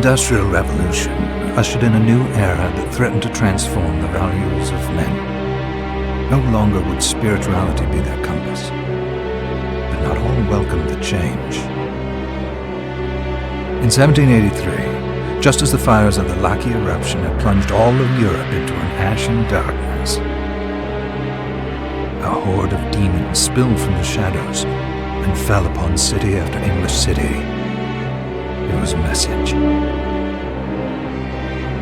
Industrial Revolution ushered in a new era that threatened to transform the values of men. No longer would spirituality be their compass, but not all welcomed the change. In 1783, just as the fires of the Laki eruption had plunged all of Europe into an ashen darkness, a horde of demons spilled from the shadows and fell upon city after English city. It was a message.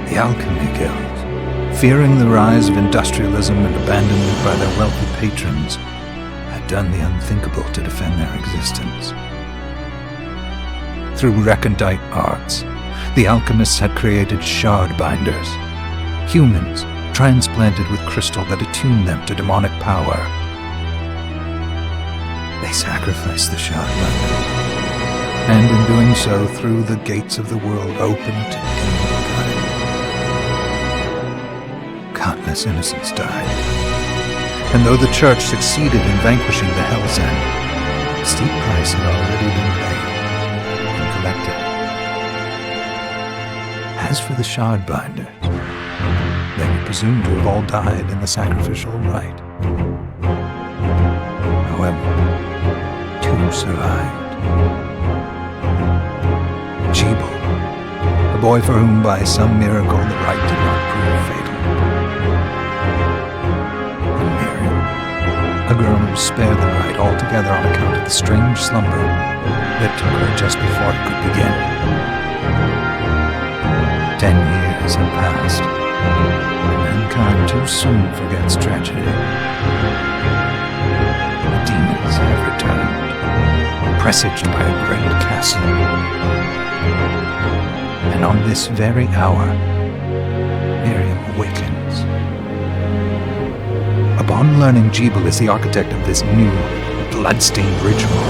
The Alchemy Guild, fearing the rise of industrialism and abandonment by their wealthy patrons, had done the unthinkable to defend their existence. Through recondite arts, the alchemists had created shard binders, humans transplanted with crystal that attuned them to demonic power. They sacrificed the shard binders, and in doing so threw the gates of the world open to mankind. Countless innocents died, and though the church succeeded in vanquishing the Hell's End, a steep price had already been paid and collected. As for the shard binders, they were presumed to have all died in the sacrificial rite. However, two survived. Jebel, a boy for whom by some miracle the rite did not prove fatal. And Miriam, a girl who was spared the rite altogether on account of the strange slumber that took her just before it could begin. 10 years have passed. Mankind too soon forgets tragedy. The demons have returned, presaged by a great castle. And on this very hour, Miriam awakens. Upon learning Jebel is the architect of this new, bloodstained ritual,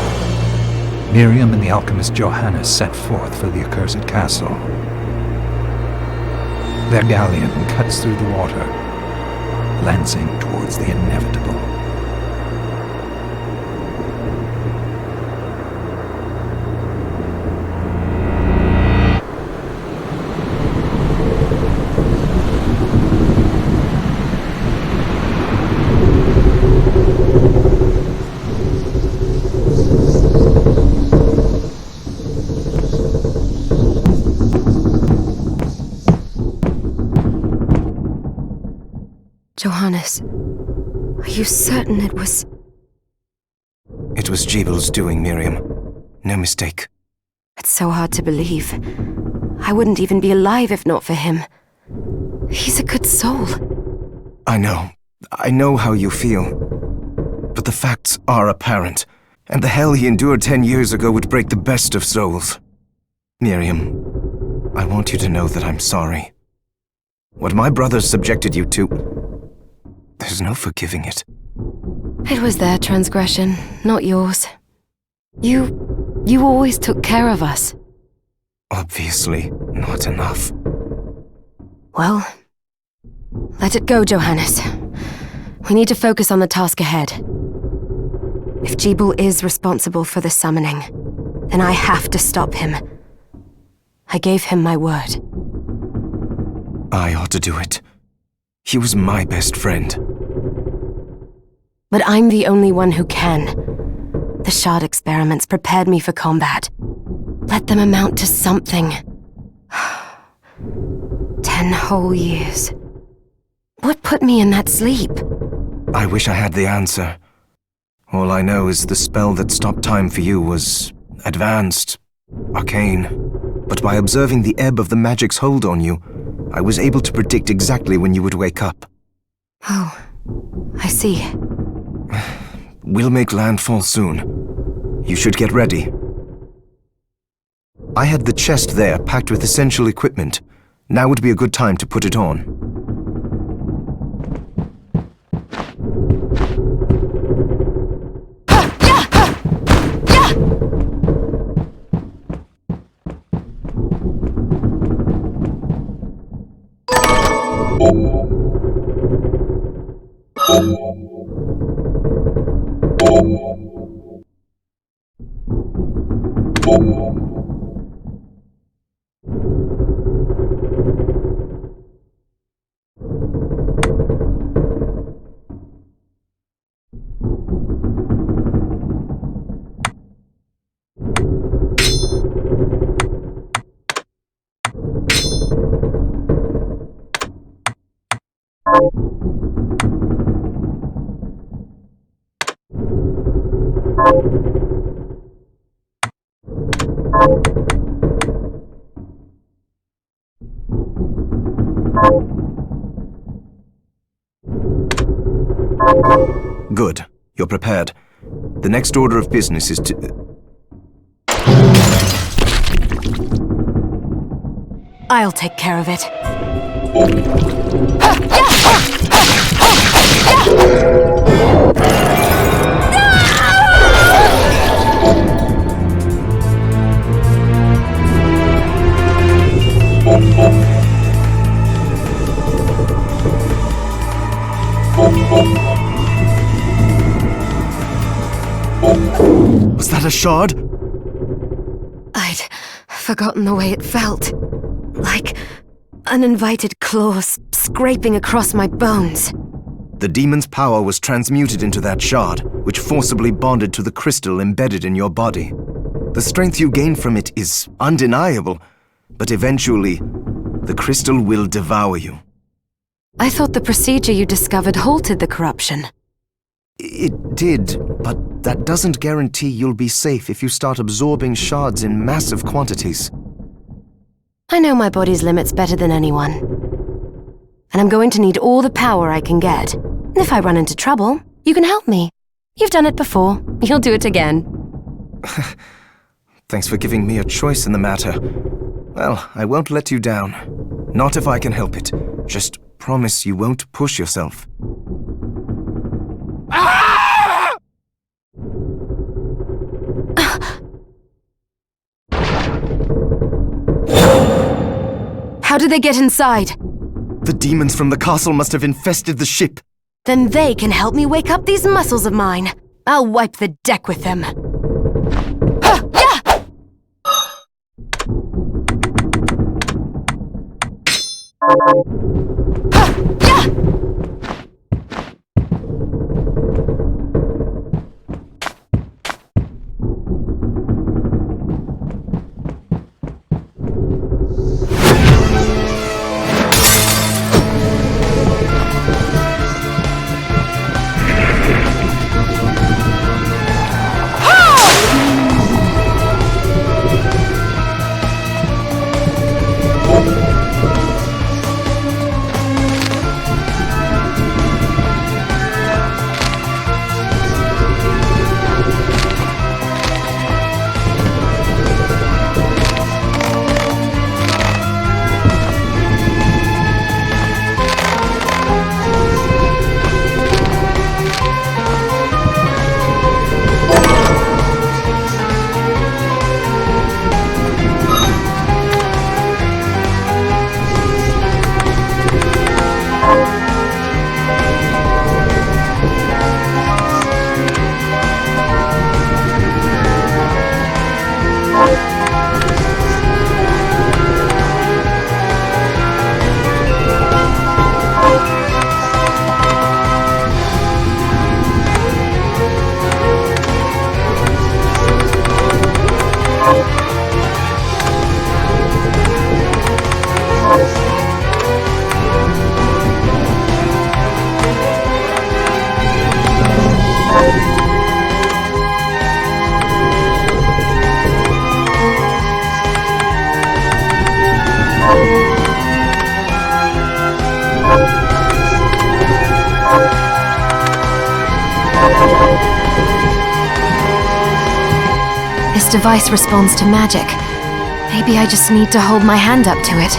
Miriam and the alchemist Johannes set forth for the accursed castle. Their galleon cuts through the water, lancing towards the inevitable. Johannes, are you certain it was... It was Jebel's doing, Miriam. No mistake. It's so hard to believe. I wouldn't even be alive if not for him. He's a good soul. I know how you feel. But the facts are apparent, and the hell he endured 10 years ago would break the best of souls. Miriam, I want you to know that I'm sorry. What my brothers subjected you to... There's no forgiving it. It was their transgression, not yours. You always took care of us. Obviously, not enough. Well, let it go, Johannes. We need to focus on the task ahead. If Jebel is responsible for the summoning, then I have to stop him. I gave him my word. I ought to do it. He was my best friend. But I'm the only one who can. The shard experiments prepared me for combat. Let them amount to something. 10 whole years. What put me in that sleep? I wish I had the answer. All I know is the spell that stopped time for you was advanced, arcane. But by observing the ebb of the magic's hold on you, I was able to predict exactly when you would wake up. Oh, I see. We'll make landfall soon. You should get ready. I had the chest there packed with essential equipment. Now would be a good time to put it on. Good. You're prepared. The next order of business is to... I'll take care of it. Was that a shard? I'd forgotten the way it felt. Like uninvited claws scraping across my bones. The demon's power was transmuted into that shard, which forcibly bonded to the crystal embedded in your body. The strength you gain from it is undeniable, but eventually, the crystal will devour you. I thought the procedure you discovered halted the corruption. It did, but that doesn't guarantee you'll be safe if you start absorbing shards in massive quantities. I know my body's limits better than anyone. And I'm going to need all the power I can get. And if I run into trouble, you can help me. You've done it before. You'll do it again. Thanks for giving me a choice in the matter. Well, I won't let you down. Not if I can help it. Just promise you won't push yourself. How did they get inside? The demons from the castle must have infested the ship. Then they can help me wake up these muscles of mine. I'll wipe the deck with them. This device responds to magic. Maybe I just need to hold my hand up to it.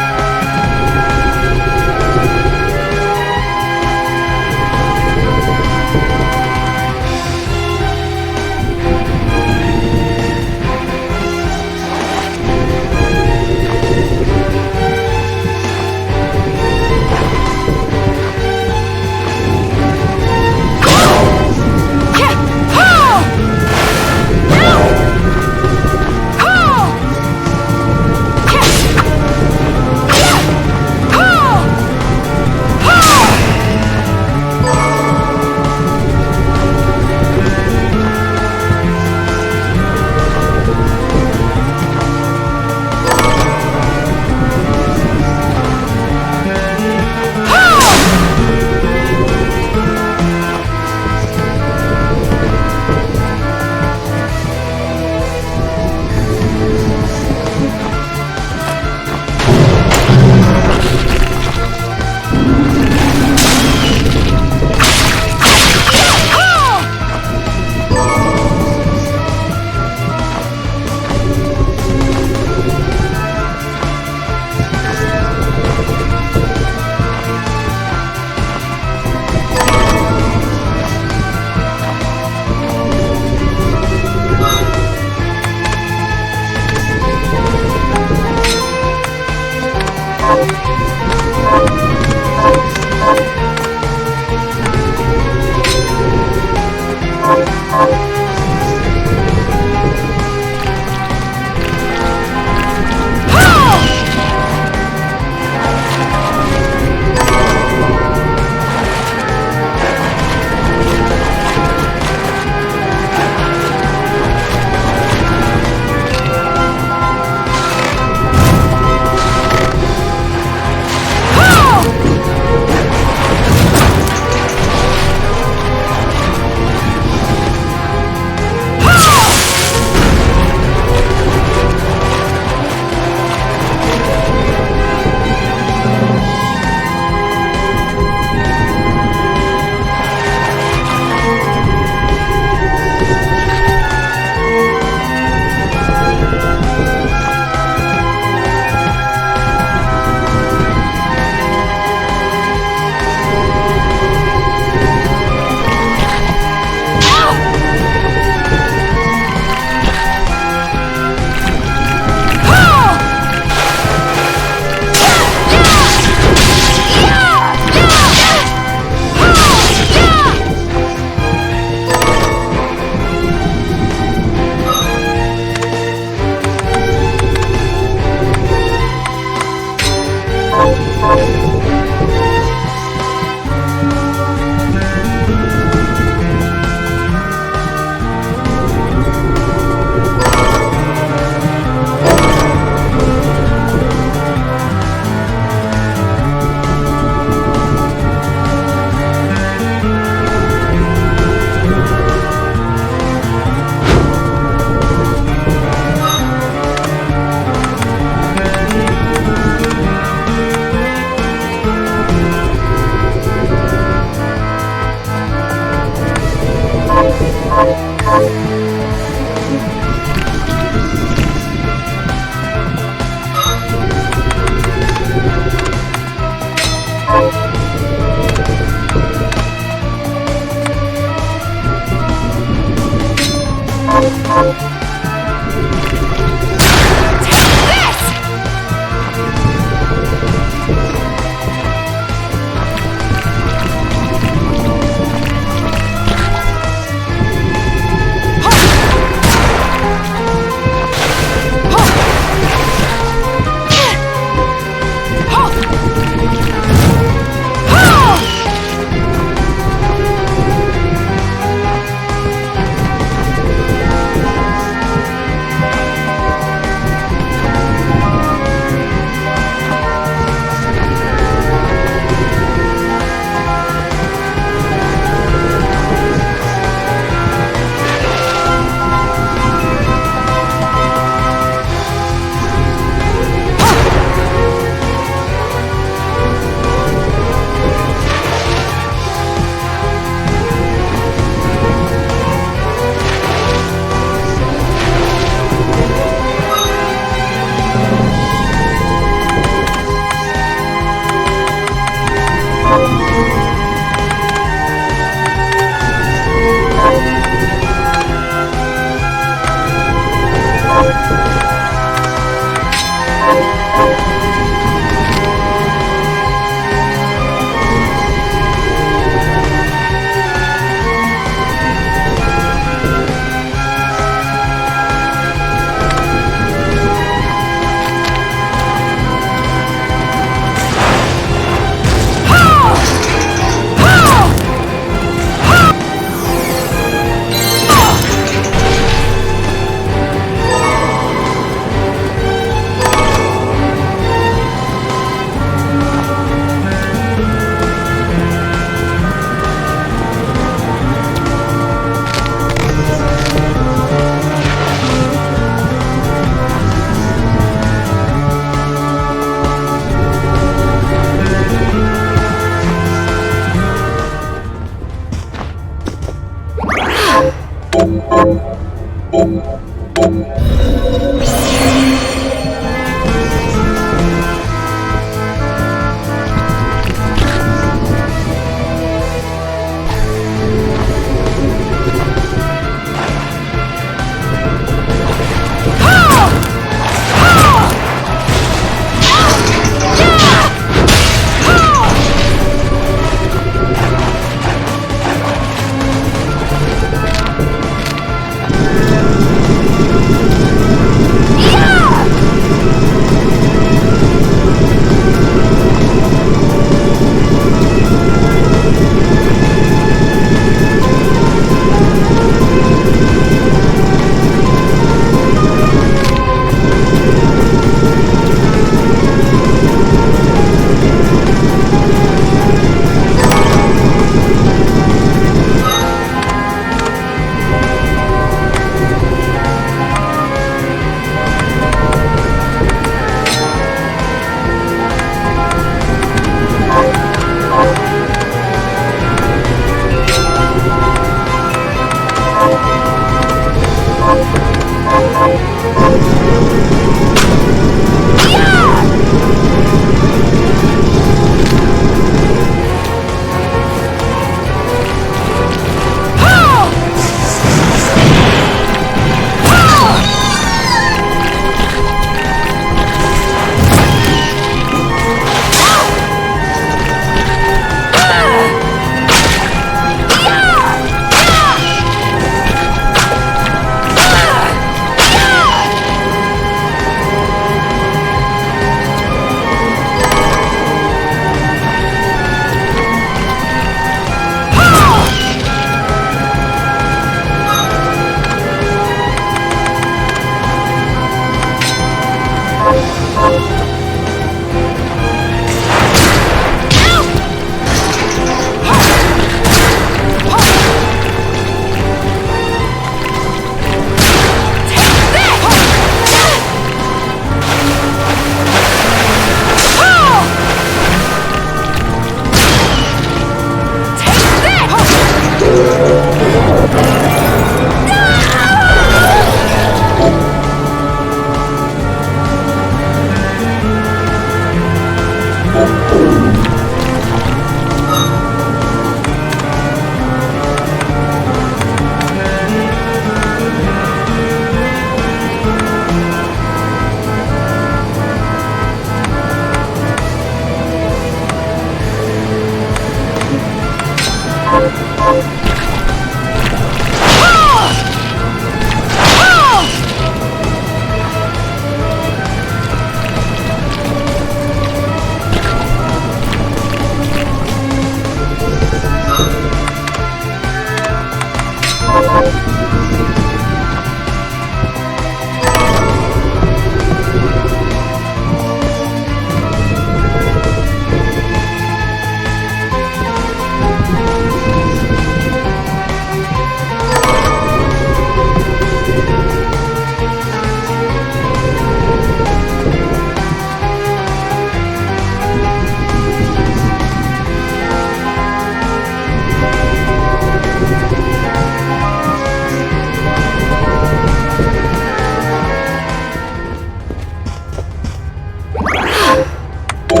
So,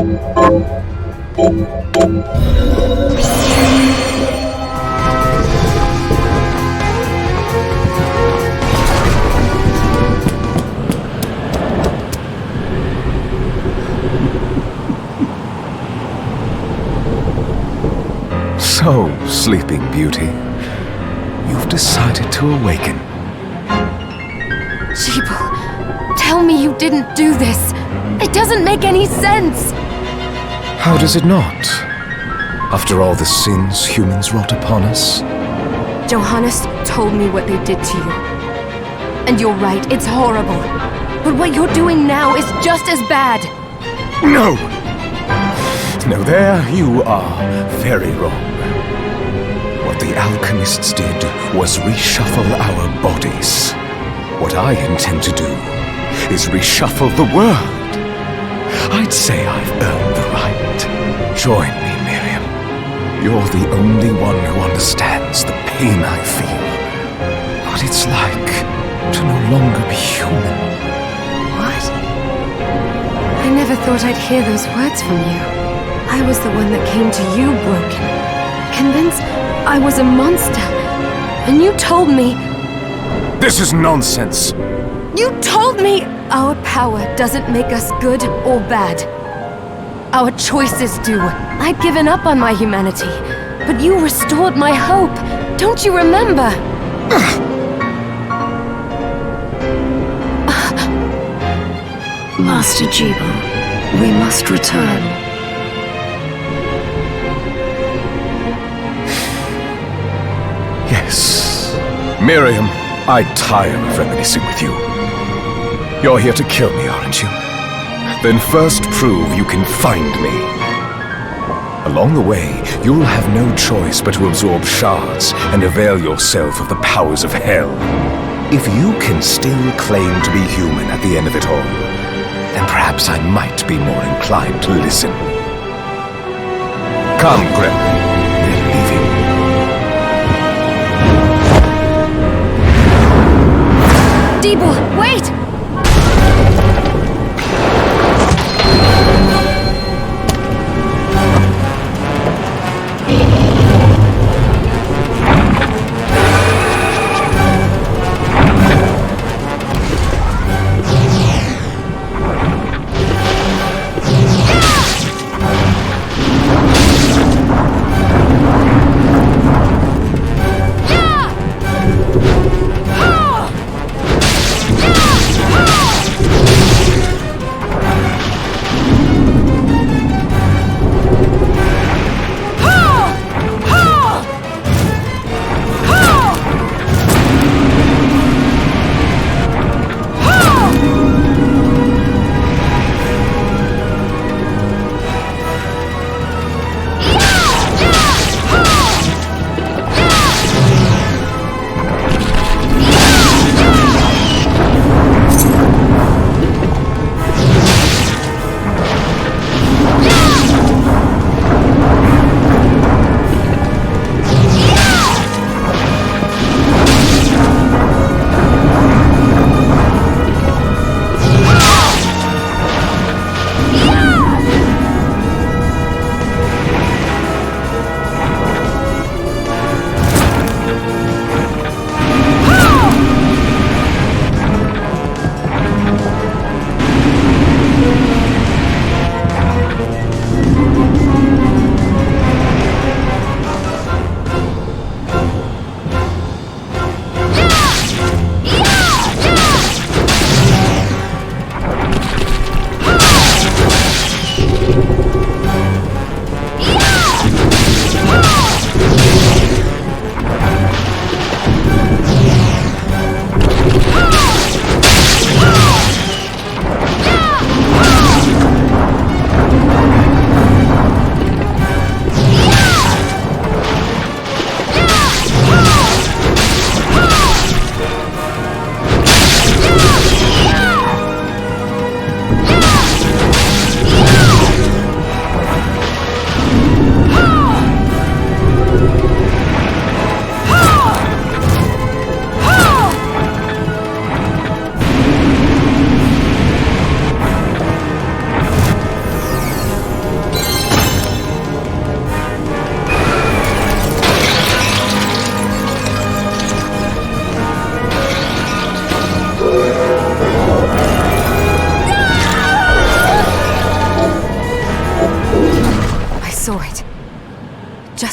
Sleeping Beauty, you've decided to awaken. Jeeble, tell me you didn't do this. It doesn't make any sense. How does it not? After all the sins humans wrought upon us? Johannes told me what they did to you. And you're right, it's horrible. But what you're doing now is just as bad. No! No, there you are very wrong. What the alchemists did was reshuffle our bodies. What I intend to do is reshuffle the world. I'd say I've earned the right. Join me, Miriam. You're the only one who understands the pain I feel. What it's like to no longer be human. What? I never thought I'd hear those words from you. I was the one that came to you broken, convinced I was a monster. And you told me... This is nonsense! You told me our power doesn't make us good or bad. Our choices do. I'd given up on my humanity, but you restored my hope. Don't you remember? Master Jeeble, we must return. Yes. Miriam, I tire of reminiscing with you. You're here to kill me, aren't you? Then first prove you can find me. Along the way, you'll have no choice but to absorb shards and avail yourself of the powers of hell. If you can still claim to be human at the end of it all, then perhaps I might be more inclined to listen. Come, Gremlin. We're leaving. Jeeble, wait!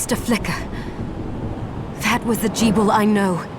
just a flicker. That was the Jibul I know.